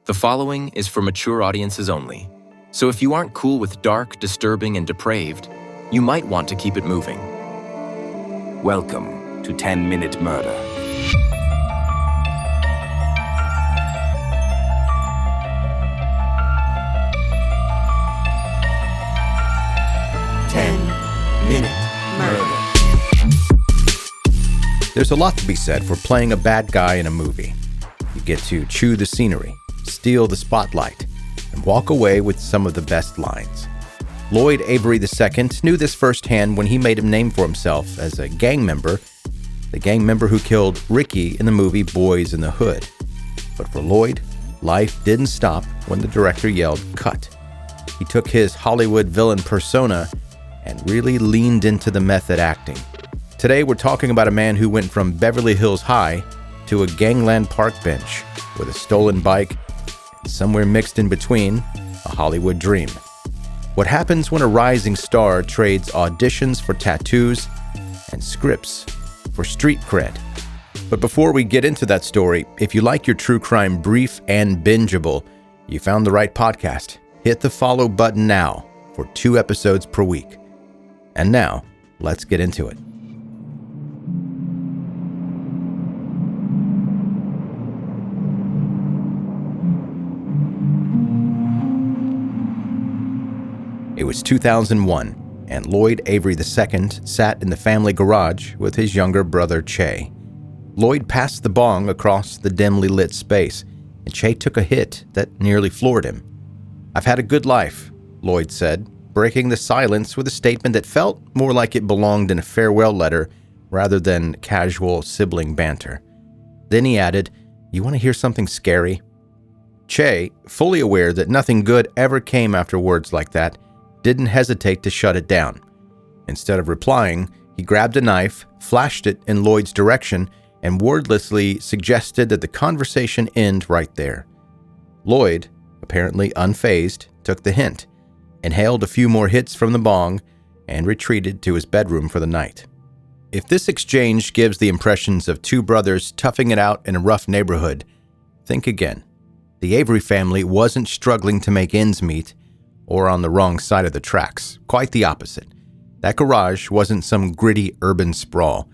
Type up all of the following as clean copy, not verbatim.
The following is for mature audiences only, so if you aren't cool with dark, disturbing, and depraved, you might want to keep it moving. Welcome to 10-Minute Murder. There's a lot to be said for playing a bad guy in a movie. You get to chew the scenery, steal the spotlight, and walk away with some of the best lines. Lloyd Avery II knew this firsthand when he made a name for himself as a gang member, the gang member who killed Ricky in the movie Boyz in the Hood. But for Lloyd, life didn't stop when the director yelled, "Cut." He took his Hollywood villain persona and really leaned into the method acting. Today, we're talking about a man who went from Beverly Hills High to a gangland park bench with a stolen bike and somewhere mixed in between, a Hollywood dream. What happens when a rising star trades auditions for tattoos and scripts for street cred? But before we get into that story, if you like your true crime brief and bingeable, you found the right podcast. Hit the follow button now for 2 episodes per week. And now, let's get into it. It was 2001, and Lloyd Avery II sat in the family garage with his younger brother, Che. Lloyd passed the bong across the dimly lit space, and Che took a hit that nearly floored him. "I've had a good life," Lloyd said, breaking the silence with a statement that felt more like it belonged in a farewell letter rather than casual sibling banter. Then he added, "You want to hear something scary?" Che, fully aware that nothing good ever came after words like that, didn't hesitate to shut it down. Instead of replying, he grabbed a knife, flashed it in Lloyd's direction, and wordlessly suggested that the conversation end right there. Lloyd, apparently unfazed, took the hint, inhaled a few more hits from the bong, and retreated to his bedroom for the night. If this exchange gives the impressions of two brothers toughing it out in a rough neighborhood, think again. The Avery family wasn't struggling to make ends meet or on the wrong side of the tracks. Quite the opposite. That garage wasn't some gritty urban sprawl.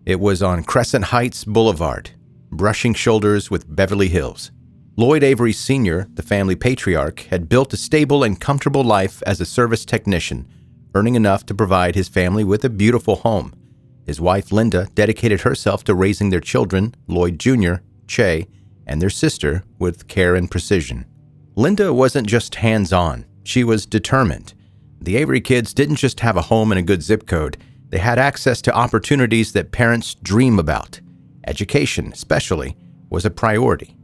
It was on Crescent Heights Boulevard, brushing shoulders with Beverly Hills. Lloyd Avery Sr., the family patriarch, had built a stable and comfortable life as a service technician, earning enough to provide his family with a beautiful home. His wife, Linda, dedicated herself to raising their children, Lloyd Jr., Che, and their sister, with care and precision. Linda wasn't just hands-on. She was determined. The Avery kids didn't just have a home and a good zip code. They had access to opportunities that parents dream about. Education, especially, was a priority.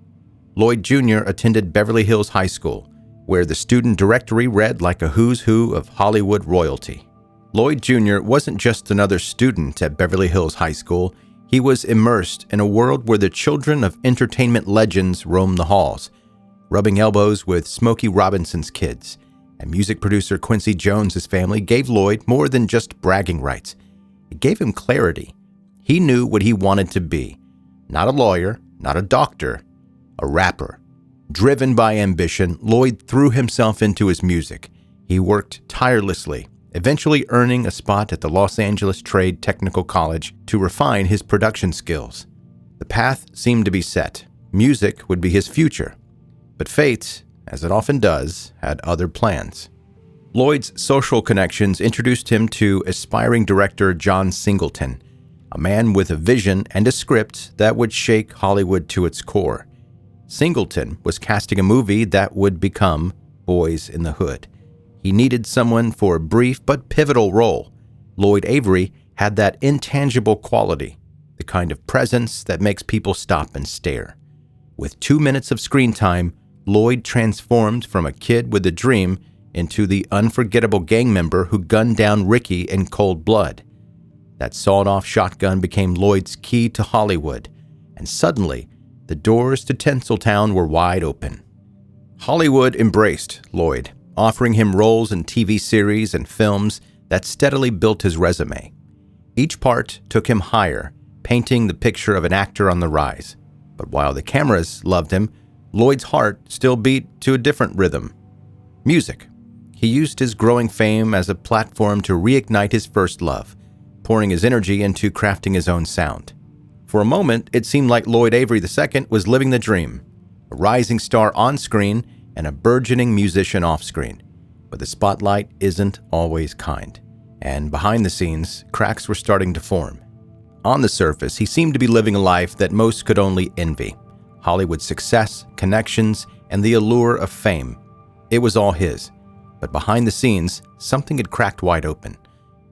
Lloyd Jr. attended Beverly Hills High School, where the student directory read like a who's who of Hollywood royalty. Lloyd Jr. wasn't just another student at Beverly Hills High School. He was immersed in a world where the children of entertainment legends roamed the halls, rubbing elbows with Smokey Robinson's kids. And music producer Quincy Jones's family gave Lloyd more than just bragging rights. It gave him clarity. He knew what he wanted to be. Not a lawyer, not a doctor, a rapper. Driven by ambition, Lloyd threw himself into his music. He worked tirelessly, eventually earning a spot at the Los Angeles Trade Technical College to refine his production skills. The path seemed to be set. Music would be his future. But fate, as it often does, had other plans. Lloyd's social connections introduced him to aspiring director John Singleton, a man with a vision and a script that would shake Hollywood to its core. Singleton was casting a movie that would become Boyz in the Hood. He needed someone for a brief but pivotal role. Lloyd Avery had that intangible quality, the kind of presence that makes people stop and stare. With 2 minutes of screen time, Lloyd transformed from a kid with a dream into the unforgettable gang member who gunned down Ricky in cold blood. That sawed-off shotgun became Lloyd's key to Hollywood, and suddenly, the doors to Tinseltown were wide open. Hollywood embraced Lloyd, offering him roles in TV series and films that steadily built his resume. Each part took him higher, painting the picture of an actor on the rise. But while the cameras loved him, Lloyd's heart still beat to a different rhythm: music. He used his growing fame as a platform to reignite his first love, pouring his energy into crafting his own sound. For a moment, it seemed like Lloyd Avery II was living the dream, a rising star on screen and a burgeoning musician off screen. But the spotlight isn't always kind, and behind the scenes, cracks were starting to form. On the surface, he seemed to be living a life that most could only envy: Hollywood success, connections, and the allure of fame. It was all his. But behind the scenes, something had cracked wide open.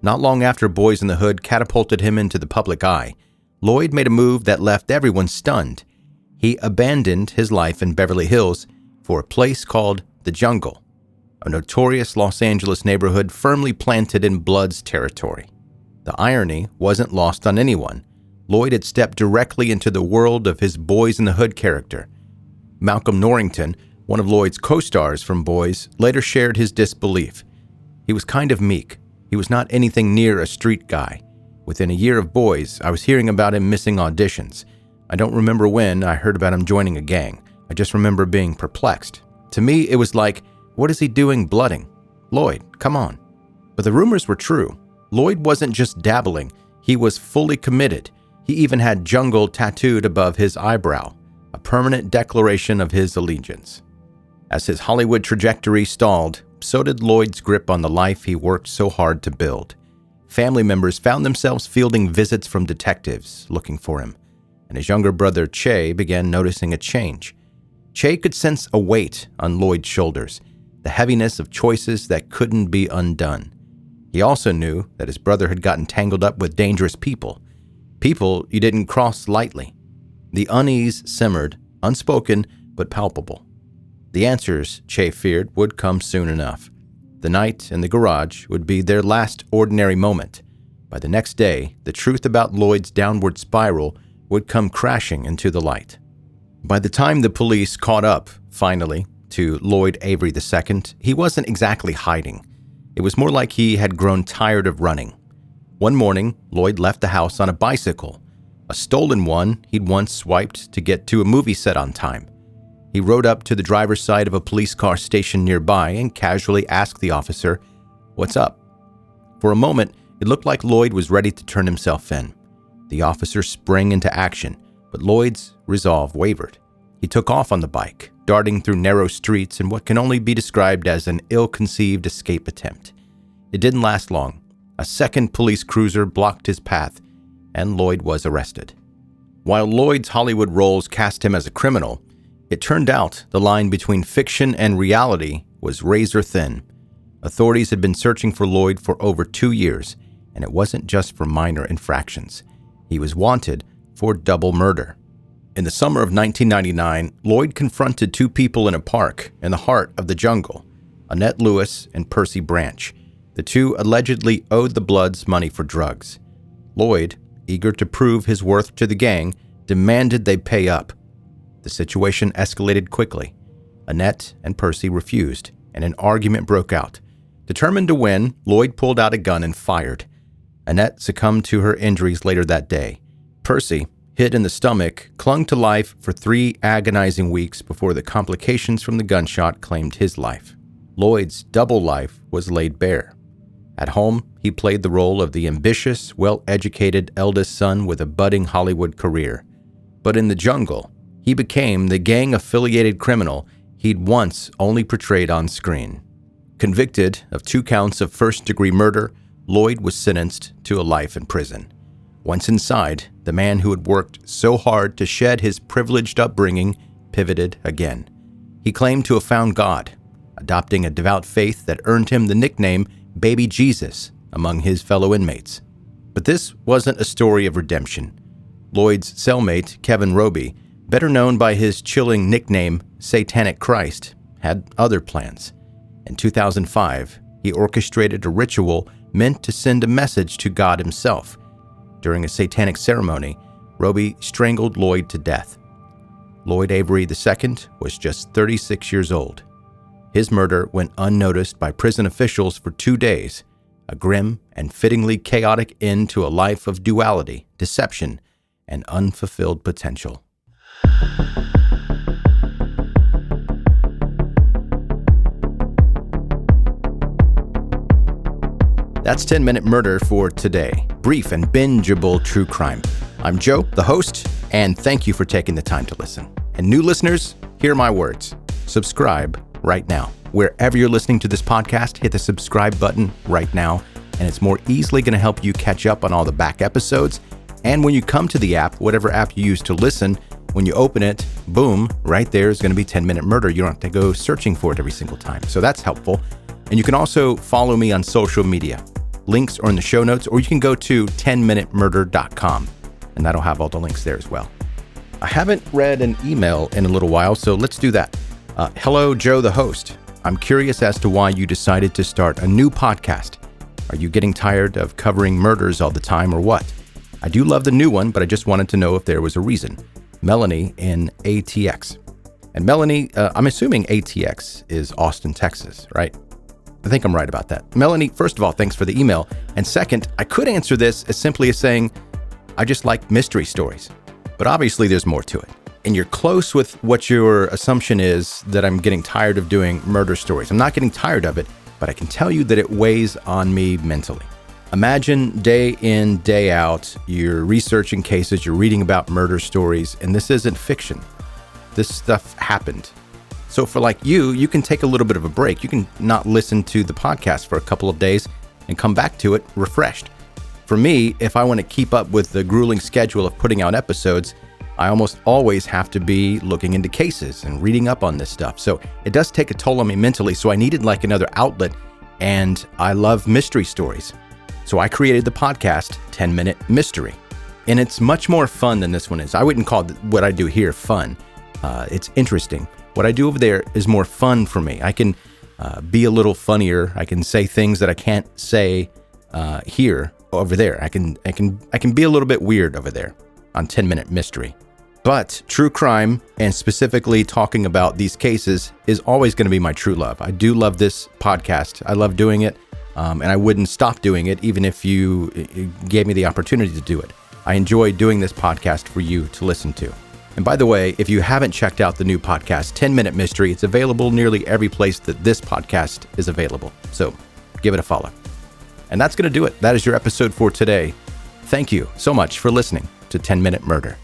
Not long after Boyz n the Hood catapulted him into the public eye, Lloyd made a move that left everyone stunned. He abandoned his life in Beverly Hills for a place called the Jungle, a notorious Los Angeles neighborhood firmly planted in Blood's territory. The irony wasn't lost on anyone. Lloyd had stepped directly into the world of his Boyz n the Hood character. Malcolm Norrington, one of Lloyd's co-stars from Boyz, later shared his disbelief. He was kind of meek. He was not anything near a street guy. Within a year of Boyz, I was hearing about him missing auditions. I don't remember when I heard about him joining a gang. I just remember being perplexed. To me, it was like, what is he doing blooding? Lloyd, come on. But the rumors were true. Lloyd wasn't just dabbling. He was fully committed. He even had jungle tattooed above his eyebrow, a permanent declaration of his allegiance. As his Hollywood trajectory stalled, so did Lloyd's grip on the life he worked so hard to build. Family members found themselves fielding visits from detectives looking for him, and his younger brother Che began noticing a change. Che could sense a weight on Lloyd's shoulders, the heaviness of choices that couldn't be undone. He also knew that his brother had gotten tangled up with dangerous people you didn't cross lightly. The unease simmered, unspoken but palpable. The answers, Che feared, would come soon enough. The night in the garage would be their last ordinary moment. By the next day, the truth about Lloyd's downward spiral would come crashing into the light. By the time the police caught up, finally, to Lloyd Avery II, he wasn't exactly hiding. It was more like he had grown tired of running. One morning, Lloyd left the house on a bicycle, a stolen one he'd once swiped to get to a movie set on time. He rode up to the driver's side of a police car stationed nearby and casually asked the officer, "What's up?" For a moment, it looked like Lloyd was ready to turn himself in. The officer sprang into action, but Lloyd's resolve wavered. He took off on the bike, darting through narrow streets in what can only be described as an ill-conceived escape attempt. It didn't last long. A second police cruiser blocked his path, and Lloyd was arrested. While Lloyd's Hollywood roles cast him as a criminal, it turned out the line between fiction and reality was razor thin. Authorities had been searching for Lloyd for over 2 years, and it wasn't just for minor infractions. He was wanted for double murder. In the summer of 1999, Lloyd confronted 2 people in a park in the heart of the jungle, Annette Lewis and Percy Branch. The 2 allegedly owed the Bloods money for drugs. Lloyd, eager to prove his worth to the gang, demanded they pay up. The situation escalated quickly. Annette and Percy refused, and an argument broke out. Determined to win, Lloyd pulled out a gun and fired. Annette succumbed to her injuries later that day. Percy, hit in the stomach, clung to life for 3 agonizing weeks before the complications from the gunshot claimed his life. Lloyd's double life was laid bare. At home, he played the role of the ambitious, well-educated eldest son with a budding Hollywood career. But in the jungle, he became the gang-affiliated criminal he'd once only portrayed on screen. Convicted of 2 counts of first-degree murder, Lloyd was sentenced to a life in prison. Once inside, the man who had worked so hard to shed his privileged upbringing pivoted again. He claimed to have found God, adopting a devout faith that earned him the nickname Baby Jesus among his fellow inmates. But this wasn't a story of redemption. Lloyd's cellmate, Kevin Roby, better known by his chilling nickname Satanic Christ, had other plans. In 2005, he orchestrated a ritual meant to send a message to God himself. During a satanic ceremony, Roby strangled Lloyd to death. Lloyd Avery II was just 36 years old. His murder went unnoticed by prison officials for 2 days, a grim and fittingly chaotic end to a life of duality, deception, and unfulfilled potential. That's 10-Minute Murder for today. Brief and bingeable true crime. I'm Joe, the host, and thank you for taking the time to listen. And new listeners, hear my words. Subscribe right now. Wherever you're listening to this podcast, hit the subscribe button right now, and it's more easily going to help you catch up on all the back episodes. And when you come to the app, whatever app you use to listen, when you open it, boom, right there is going to be 10-Minute Murder. You don't have to go searching for it every single time. So that's helpful. And you can also follow me on social media. Links are in the show notes, or you can go to 10minutemurder.com, and that'll have all the links there as well. I haven't read an email in a little while, so let's do that. Hello, Joe, the host. I'm curious as to why you decided to start a new podcast. Are you getting tired of covering murders all the time or what? I do love the new one, but I just wanted to know if there was a reason. Melanie in ATX. And Melanie, I'm assuming ATX is Austin, Texas, right? I think I'm right about that. Melanie, first of all, thanks for the email. And second, I could answer this as simply as saying, I just like mystery stories. But obviously there's more to it. And you're close with what your assumption is, that I'm getting tired of doing murder stories. I'm not getting tired of it, but I can tell you that it weighs on me mentally. Imagine day in, day out, you're researching cases, you're reading about murder stories, and this isn't fiction. This stuff happened. So for like you can take a little bit of a break. You can not listen to the podcast for a couple of days and come back to it refreshed. For me, if I want to keep up with the grueling schedule of putting out episodes, I almost always have to be looking into cases and reading up on this stuff. So it does take a toll on me mentally. So I needed like another outlet, and I love mystery stories. So I created the podcast 10-Minute Mystery, and it's much more fun than this one is. I wouldn't call what I do here fun. It's interesting. What I do over there is more fun for me. I can be a little funnier. I can say things that I can't say here over there. I can be a little bit weird over there on 10-Minute Mystery. But true crime, and specifically talking about these cases, is always going to be my true love. I do love this podcast. I love doing it, and I wouldn't stop doing it even if you gave me the opportunity to do it. I enjoy doing this podcast for you to listen to. And by the way, if you haven't checked out the new podcast, 10-Minute Mystery, it's available nearly every place that this podcast is available. So give it a follow. And that's going to do it. That is your episode for today. Thank you so much for listening to 10-Minute Murder.